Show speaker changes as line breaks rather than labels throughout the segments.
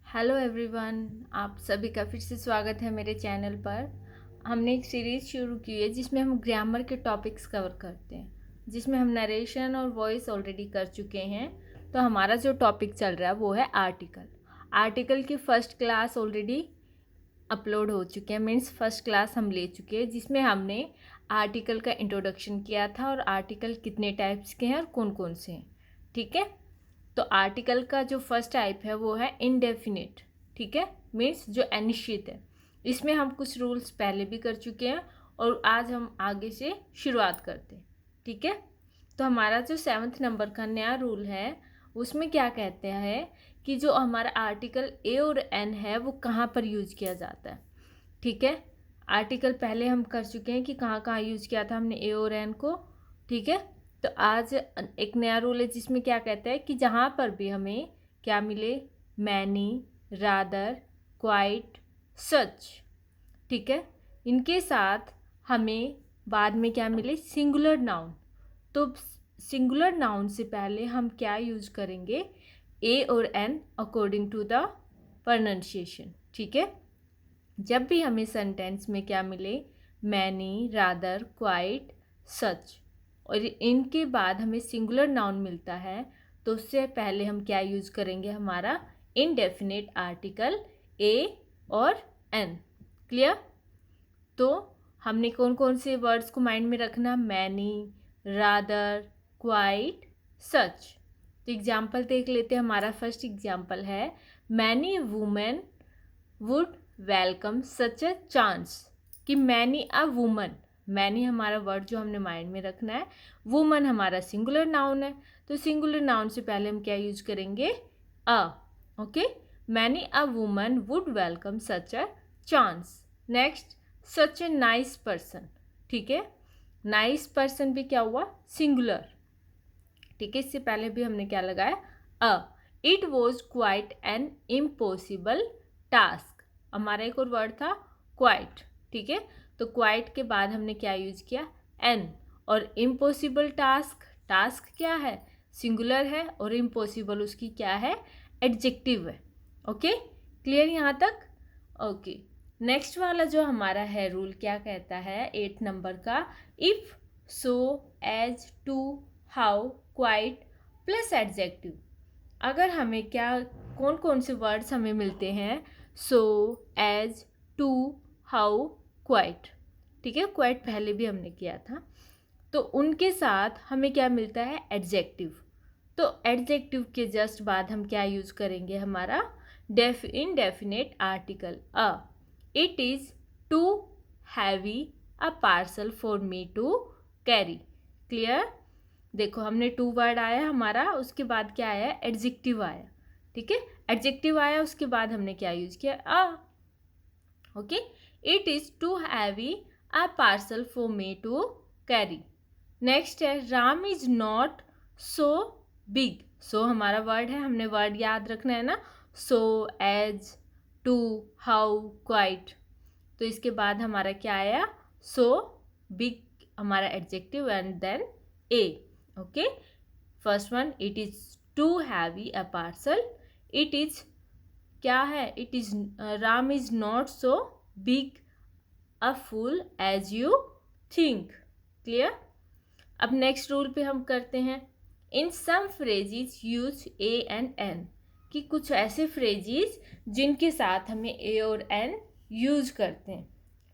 Hello everyone, आप सभी का फिर से स्वागत है मेरे चैनल पर। हमने एक सीरीज़ शुरू की है जिसमें हम ग्रामर के टॉपिक्स कवर करते हैं, जिसमें हम नरेशन और वॉइस ऑलरेडी कर चुके हैं। तो हमारा जो टॉपिक चल रहा है वो है आर्टिकल। आर्टिकल की फर्स्ट क्लास ऑलरेडी अपलोड हो चुके हैं, मीन्स फर्स्ट क्लास हम ले चुके हैं, जिसमें हमने आर्टिकल का इंट्रोडक्शन किया था और आर्टिकल कितने टाइप्स के हैं और कौन कौन से हैं। ठीक है, तो आर्टिकल का जो फर्स्ट टाइप है वो है इनडेफिनिट। ठीक है, मीन्स जो अनिश्चित है। इसमें हम कुछ रूल्स पहले भी कर चुके हैं और आज हम आगे से शुरुआत करते हैं। ठीक है, तो हमारा जो 7th नंबर का नया रूल है उसमें क्या कहते हैं कि जो हमारा आर्टिकल ए और एन है वो कहाँ पर यूज किया जाता है। ठीक है, आर्टिकल पहले हम कर चुके हैं कि कहाँ कहाँ यूज किया था हमने ए और एन को। ठीक है, तो आज एक नया रूल है जिसमें क्या कहता है कि जहाँ पर भी हमें क्या मिले, मैनी, रादर, क्वाइट, सच। ठीक है, इनके साथ हमें बाद में क्या मिले, सिंगुलर नाउन। तो सिंगुलर नाउन से पहले हम क्या यूज करेंगे, ए और an according to the pronunciation. ठीक है, जब भी हमें सेंटेंस में क्या मिले, मैनी, रादर, क्वाइट, सच, और इनके बाद हमें सिंगुलर नाउन मिलता है तो उससे पहले हम क्या यूज़ करेंगे, हमारा इनडेफिनिट आर्टिकल ए और एन। क्लियर? तो हमने कौन कौन से वर्ड्स को माइंड में रखना, मैनी, रादर, क्वाइट, सच। तो एग्जाम्पल देख लेते हैं। हमारा फर्स्ट एग्जाम्पल है, many women would welcome such a chance. कि मैनी अ वुमन, मैनी हमारा वर्ड जो हमने माइंड में रखना है, वुमन हमारा सिंगुलर नाउन है, तो सिंगुलर नाउन से पहले हम क्या यूज करेंगे, a. Okay, many a woman would welcome such a chance. Next, such a nice person. ठीक है, नाइस पर्सन भी क्या हुआ, सिंगुलर। ठीक है, इससे पहले भी हमने क्या लगाया, a. It was quite an impossible task. हमारा एक और वर्ड था क्वाइट। ठीक है, तो क्वाइट के बाद हमने क्या यूज किया, एन। और इम्पॉसिबल टास्क, टास्क क्या है, सिंगुलर है, और इम्पॉसिबल उसकी क्या है, एडजेक्टिव है। ओके, क्लियर यहाँ तक? ओके, नेक्स्ट वाला जो हमारा है रूल क्या कहता है 8 नंबर का, if, so, as, too, how, quite plus adjective. अगर हमें क्या, कौन कौन से वर्ड्स हमें मिलते हैं, सो, एज, टू, हाउ, क्वाइट। ठीक है, क्वाइट पहले भी हमने किया था, तो उनके साथ हमें क्या मिलता है, एडजेक्टिव। तो एडजेक्टिव के जस्ट बाद हम क्या यूज करेंगे, हमारा indefinite article a. It is too heavy a parcel for me to carry. Clear? देखो, हमने टू वर्ड आया हमारा, उसके बाद क्या आया, एडजेक्टिव आया। ठीक है, एडजेक्टिव आया, उसके बाद हमने क्या यूज किया, a. Okay, it is too heavy a parcel for me to carry. Next है, Ram is not so big. So हमारा वर्ड है, हमने वर्ड याद रखना है ना, so, as, too, how, quite. तो इसके बाद हमारा क्या आया, सो, बिग हमारा adjective, and then a. Okay, first one, it is too heavy a parcel. It is क्या है, it is, Ram is not so big a fool as you think. Clear? अब नेक्स्ट रूल पे हम करते हैं, in some phrases use a and an. कि कुछ ऐसे फ्रेजेस जिनके साथ हमें ए और एन यूज करते हैं।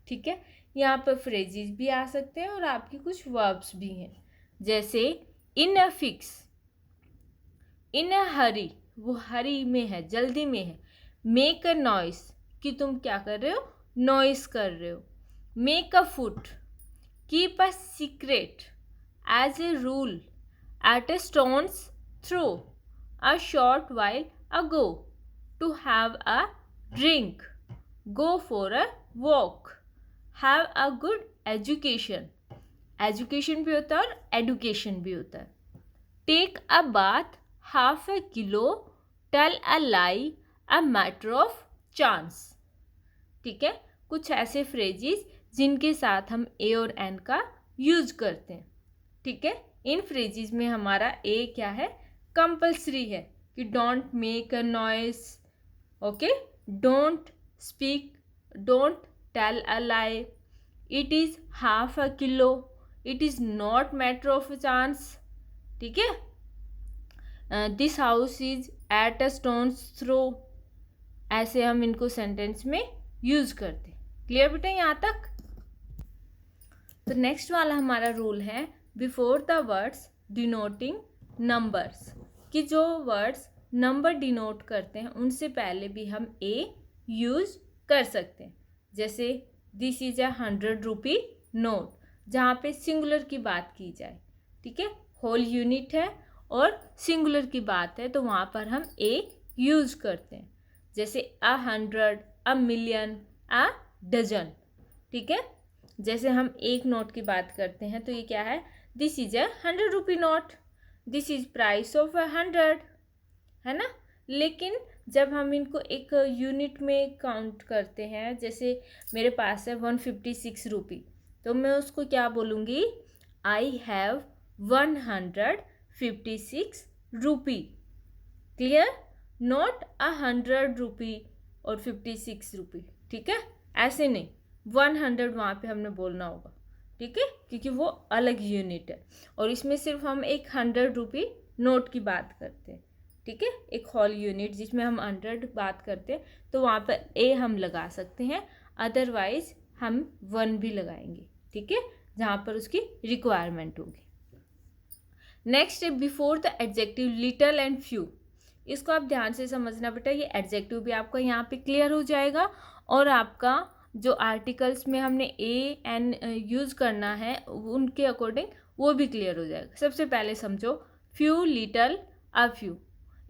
ठीक है, यहाँ पर फ्रेजेस भी आ सकते हैं और आपकी कुछ वर्ब्स भी हैं, जैसे इन अ फिक्स, इन अ हरी, वो हरी में है, जल्दी में है। मेक अ नॉइस, कि तुम क्या कर रहे हो, नॉइस कर रहे हो। Make a foot, keep a secret, as a rule, at a stone's throw, a short while ago, to have a drink, go for a walk, have a good education। Education भी होता है और education भी होता है। Take a bath, half a kilo, tell a lie, a matter of chance. ठीक है, कुछ ऐसे फ्रेजेस जिनके साथ हम ए और एन का यूज करते हैं। ठीक है, इन फ्रेजेस में हमारा ए क्या है, कंपल्सरी है कि don't make a noise, okay, don't speak, don't tell a lie, it is half a kilo, it is not matter of chance, ठीक है। This house is at a stone's throw, ऐसे हम इनको सेंटेंस में use करते। Clear बेटा यहाँ तक? तो नेक्स्ट वाला हमारा रूल है before the words denoting numbers, कि जो वर्ड्स नंबर डिनोट करते हैं उनसे पहले भी हम ए यूज कर सकते हैं। जैसे this is a 100 rupee note, जहाँ पे सिंगुलर की बात की जाए, ठीक है, होल यूनिट है और सिंगुलर की बात है तो वहाँ पर हम ए यूज करते हैं। जैसे 100, 1,000,000, अ डजन, ठीक है। जैसे हम एक नोट की बात करते हैं तो ये क्या है, this is a 100 rupee note, this is price of 100, है ना। लेकिन जब हम इनको एक यूनिट में काउंट करते हैं, जैसे मेरे पास है 156 रुपी, तो मैं उसको क्या बोलूँगी, I have 156 rupee. Clear? Not 100 रुपी और 56 रुपी, ठीक है, ऐसे नहीं, 100 वहाँ पे हमने बोलना होगा, ठीक है, क्योंकि वो अलग यूनिट है और इसमें सिर्फ हम एक 100 रुपी नोट की बात करते हैं, ठीक है, एक होल यूनिट जिसमें हम 100 बात करते हैं तो वहाँ पर ए हम लगा सकते हैं, अदरवाइज हम 1 भी लगाएंगे, ठीक है, जहाँ पर उसकी रिक्वायरमेंट होगी। नेक्स्ट है before the adjective little and few, इसको आप ध्यान से समझना बेटा, ये एडजेक्टिव भी आपका यहाँ पे क्लियर हो जाएगा और आपका जो आर्टिकल्स में हमने ए एन यूज़ करना है उनके अकॉर्डिंग वो भी क्लियर हो जाएगा। सबसे पहले समझो, फ्यू, लिटल, अ फ्यू,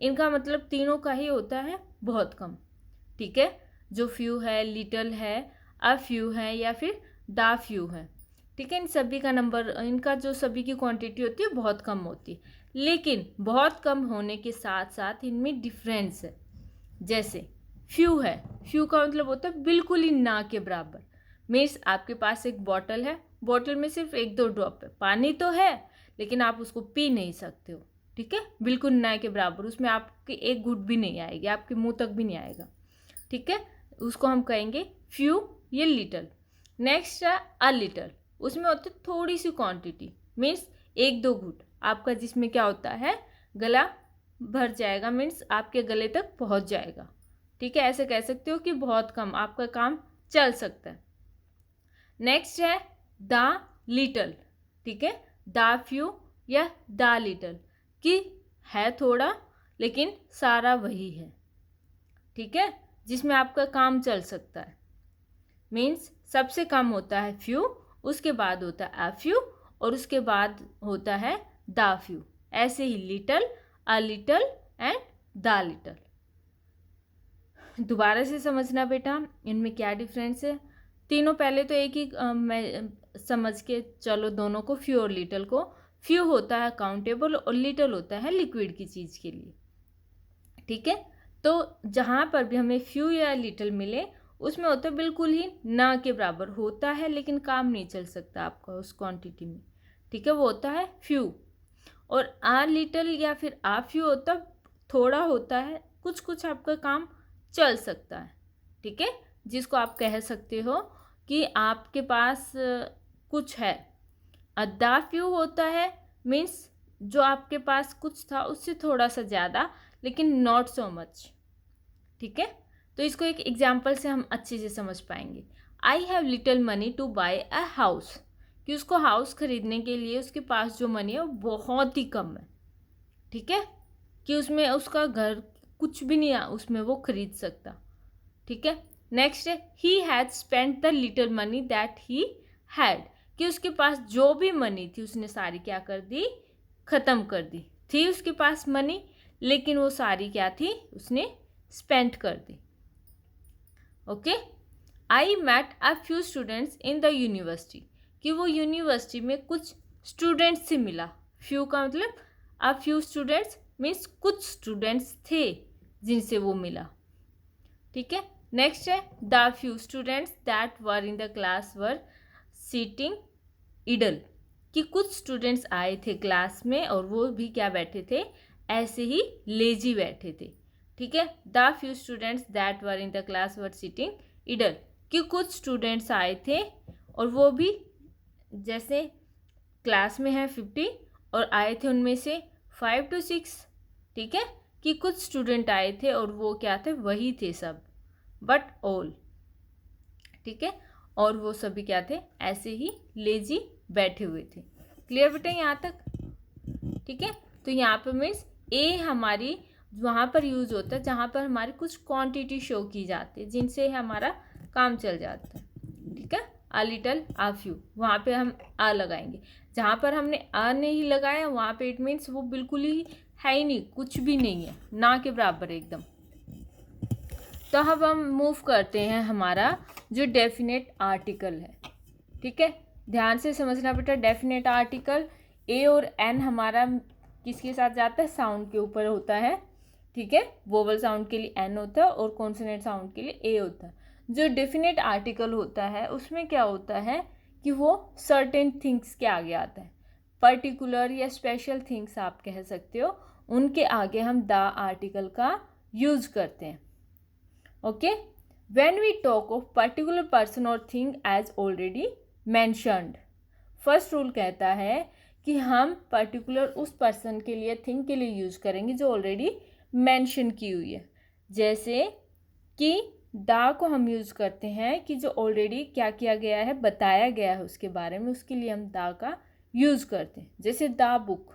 इनका मतलब तीनों का ही होता है बहुत कम, ठीक है, जो फ्यू है, लिटल है, अ फ्यू है या फिर द फ्यू है, ठीक है, इन सभी का नंबर, इनका जो सभी की क्वांटिटी होती है बहुत कम होती है, लेकिन बहुत कम होने के साथ साथ इनमें डिफरेंस है। जैसे फ्यू है, फ्यू का मतलब होता है बिल्कुल ही ना के बराबर, मीन्स आपके पास एक बॉटल है, बॉटल में सिर्फ 1-2 ड्रॉप है, पानी तो है लेकिन आप उसको पी नहीं सकते हो, ठीक है, बिल्कुल ना के बराबर, उसमें आपकी एक घुट भी नहीं आएगी, आपके मुंह तक भी नहीं आएगा, ठीक है, उसको हम कहेंगे फ्यू, ये लिटल। नेक्स्ट है अ लिटल, उसमें होती है थोड़ी सी क्वांटिटी, मीन्स 1-2 घुट आपका, जिसमें क्या होता है गला भर जाएगा, मीन्स आपके गले तक पहुंच जाएगा, ठीक है, ऐसे कह सकते हो कि बहुत कम आपका काम चल सकता है। नेक्स्ट है द लिटल, ठीक है, द फ्यू या द लिटल, कि है थोड़ा लेकिन सारा वही है, ठीक है, जिसमें आपका काम चल सकता है, मीन्स सबसे कम होता है फ्यू, उसके बाद होता है अ फ्यू और उसके बाद होता है द फ्यू, ऐसे ही little, a little and the little. दोबारा से समझना बेटा, इनमें क्या डिफरेंस है। तीनों पहले तो एक ही मैं समझ के चलो दोनों को, फ्यू और लिटल को। फ्यू होता है काउंटेबल और लिटल होता है लिक्विड की चीज़ के लिए, ठीक है। तो जहाँ पर भी हमें फ्यू या लिटल मिले उसमें होता है बिल्कुल ही ना के बराबर होता है लेकिन काम नहीं चल सकता आपका उस क्वांटिटी में, ठीक है, वो होता है फ्यू। और आ लिटल या फिर आ फ्यू होता थोड़ा होता है, कुछ कुछ आपका काम चल सकता है, ठीक है, जिसको आप कह सकते हो कि आपके पास कुछ है। द फ्यू होता है मीन्स जो आपके पास कुछ था उससे थोड़ा सा ज़्यादा लेकिन नॉट सो मच, ठीक है। तो इसको एक एग्जाम्पल से हम अच्छे से समझ पाएंगे। I have little money to buy a house, कि उसको हाउस खरीदने के लिए उसके पास जो मनी है वो बहुत ही कम है, ठीक है, कि उसमें उसका घर कुछ भी नहीं है उसमें वो खरीद सकता, ठीक है। नेक्स्ट है he had spent the little money that he had, कि उसके पास जो भी मनी थी उसने सारी क्या कर दी, ख़त्म कर दी, थी उसके पास मनी लेकिन वो सारी क्या थी, उसने स्पेंड कर दी। Okay, I met a few students in the university, कि वो यूनिवर्सिटी में कुछ स्टूडेंट्स से मिला, फ्यू का मतलब अ फ्यू स्टूडेंट्स मीन्स कुछ स्टूडेंट्स थे जिनसे वो मिला, ठीक है। नेक्स्ट है the few students that were in the class were sitting idle, कि कुछ स्टूडेंट्स आए थे क्लास में और वो भी क्या बैठे थे, ऐसे ही लेजी बैठे थे, ठीक है, the few students that were in the class were sitting idle, कि कुछ स्टूडेंट्स आए थे और वो भी जैसे क्लास में है 50 और आए थे उनमें से 5 to 6, ठीक है, कि कुछ स्टूडेंट आए थे और वो क्या थे, वही थे सब, बट ऑल, ठीक है, और वो सभी क्या थे, ऐसे ही लेजी बैठे हुए थे। क्लियर बेटा यहाँ तक, ठीक है। तो यहाँ पर मीन्स ए हमारी वहाँ पर यूज़ होता है जहाँ पर हमारी कुछ क्वांटिटी शो की जाती है, जिनसे हमारा काम चल जाता है, ठीक है। अ लिटल, अ फ्यू, वहाँ पे हम आ लगाएंगे। जहाँ पर हमने आ नहीं लगाया वहाँ पे इट मीन्स वो बिल्कुल ही है ही नहीं, कुछ भी नहीं है, ना के बराबर एकदम। तो अब हम मूव करते हैं हमारा जो डेफिनेट आर्टिकल है, ठीक है। ध्यान से समझना बेटा, डेफिनेट आर्टिकल ए और एन हमारा किसके साथ जाता है, साउंड के ऊपर होता है, ठीक है। वोवल साउंड के लिए एन होता है और कॉन्सोनेंट साउंड के लिए ए होता है। जो डेफिनेट आर्टिकल होता है उसमें क्या होता है कि वो सर्टेन थिंग्स के आगे आता है, पर्टिकुलर या स्पेशल थिंग्स आप कह सकते हो, उनके आगे हम द आर्टिकल का यूज़ करते हैं। Okay, when we talk of particular person और thing as already mentioned, first rule कहता है कि हम पर्टिकुलर उस पर्सन के लिए, थिंग के लिए यूज़ करेंगे जो ऑलरेडी मेंशन की हुई है। जैसे कि दा को हम यूज़ करते हैं कि जो ऑलरेडी क्या किया गया है, बताया गया है उसके बारे में, उसके लिए हम दा का यूज़ करते हैं। जैसे the book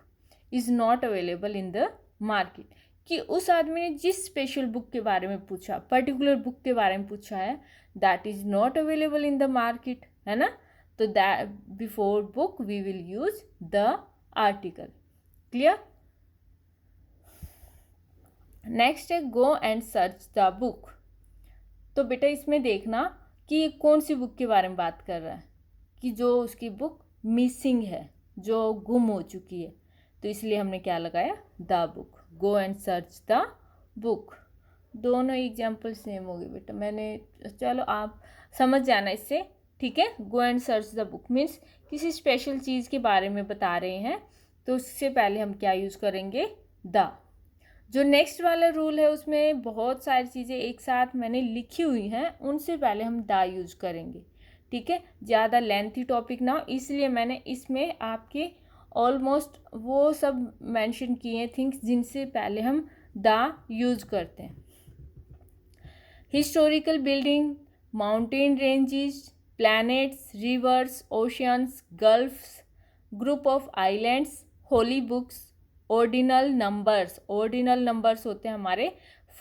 is not available in the market, कि उस आदमी ने जिस स्पेशल बुक के बारे में पूछा, पर्टिकुलर बुक के बारे में पूछा है, that is not available in the market, है ना। तो that before book we will use the article. Clear. Next है go and search the book. तो बेटा इसमें देखना कि कौन सी बुक के बारे में बात कर रहा है, कि जो उसकी बुक मिसिंग है, जो गुम हो चुकी है, तो इसलिए हमने क्या लगाया, the book. Go and search the book. दोनों एग्जाम्पल सेम हो गए बेटा, मैंने, चलो आप समझ जाना इससे, ठीक है। Go and search the book means किसी स्पेशल चीज़ के बारे में बता रहे हैं, तो उससे पहले हम क्या यूज़ करेंगे, द। जो नेक्स्ट वाला रूल है उसमें बहुत सारी चीज़ें एक साथ मैंने लिखी हुई हैं, उनसे पहले हम द यूज़ करेंगे, ठीक है। ज़्यादा लेंथी टॉपिक ना हो, इसलिए मैंने इसमें आपके ऑलमोस्ट वो सब मेंशन किए हैं थिंग्स जिनसे पहले हम द यूज़ करते हैं। Historical building, mountain ranges, planets, rivers, oceans, gulfs, group of islands, holy books, ordinal numbers, ordinal numbers होते हैं हमारे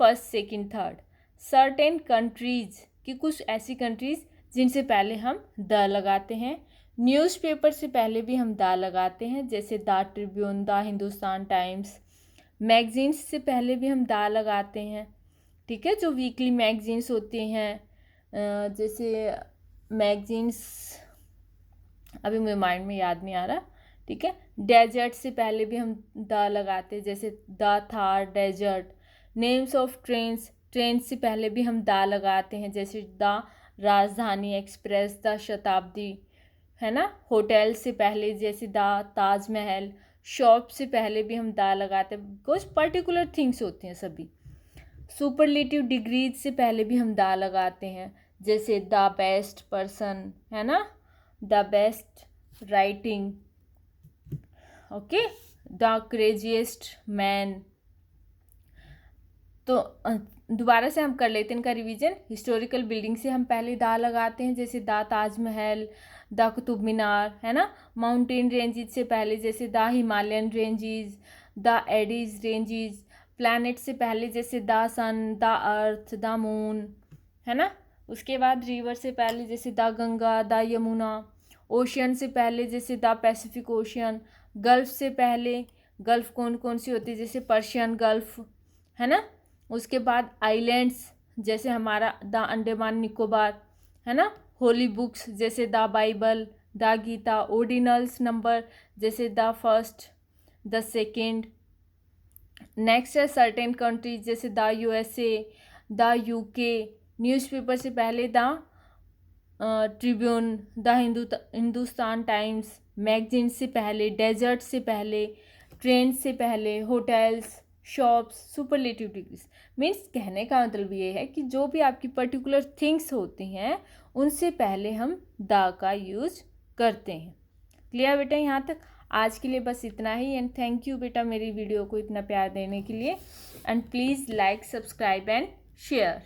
first, second, third, certain countries, कि कुछ ऐसी कंट्रीज जिनसे पहले हम द लगाते हैं। न्यूज़पेपर से पहले भी हम द लगाते हैं, जैसे the Tribune, the Hindustan times. Magazines से पहले भी हम द लगाते हैं, ठीक है, जो वीकली मैगजीन्स होती हैं, जैसे मैगजीन्स अभी मेरे माइंड में याद नहीं आ रहा, ठीक है। डेजर्ट से पहले भी हम द लगाते हैं, जैसे the Thar desert. Names of trains, train से पहले भी हम द लगाते हैं, जैसे द राजधानी एक्सप्रेस, द शताब्दी, है ना। होटल से पहले जैसे द ताजमहल। शॉप से पहले भी हम द लगाते हैं, बिकॉज पर्टिकुलर थिंग्स होती हैं सभी। सुपरलेटिव डिग्रीज से पहले भी हम द लगाते हैं, जैसे द बेस्ट पर्सन, है ना, the best writing, okay, the craziest man. तो दोबारा से हम कर लेते हैं इनका रिवीजन। हिस्टोरिकल बिल्डिंग से हम पहले द लगाते हैं, जैसे द ताजमहल, द कुतुब मीनार, है ना। माउंटेन रेंजेस से पहले जैसे the Himalayan ranges, the Aedes ranges. Planet से पहले जैसे the sun, the earth, the moon, है ना। उसके बाद रिवर से पहले जैसे the Ganga, the Yamuna. Ocean से पहले जैसे द पैसिफिक ओशियन। गल्फ से पहले, गल्फ कौन कौन सी होती है, जैसे पर्शियन गल्फ, है ना। उसके बाद आइलैंड्स, जैसे हमारा द अंडमान निकोबार, है ना। होली बुक्स जैसे the Bible, the Gita. Ordinals number जैसे the first, the second. Next है सर्टेन कंट्रीज जैसे the USA, the UK. Newspaper से पहले the Tribune, the Hindustan Times. Magazine से पहले, डेजर्ट से पहले, ट्रेन से पहले, hotels, shops, superlative degrees. Means कहने का मतलब ये है कि जो भी आपकी पर्टिकुलर थिंग्स होती हैं उनसे पहले हम द का यूज करते हैं। क्लियर बेटा यहाँ तक? आज के लिए बस इतना ही। एंड थैंक यू बेटा मेरी वीडियो को इतना प्यार देने के लिए। And please like, subscribe and share.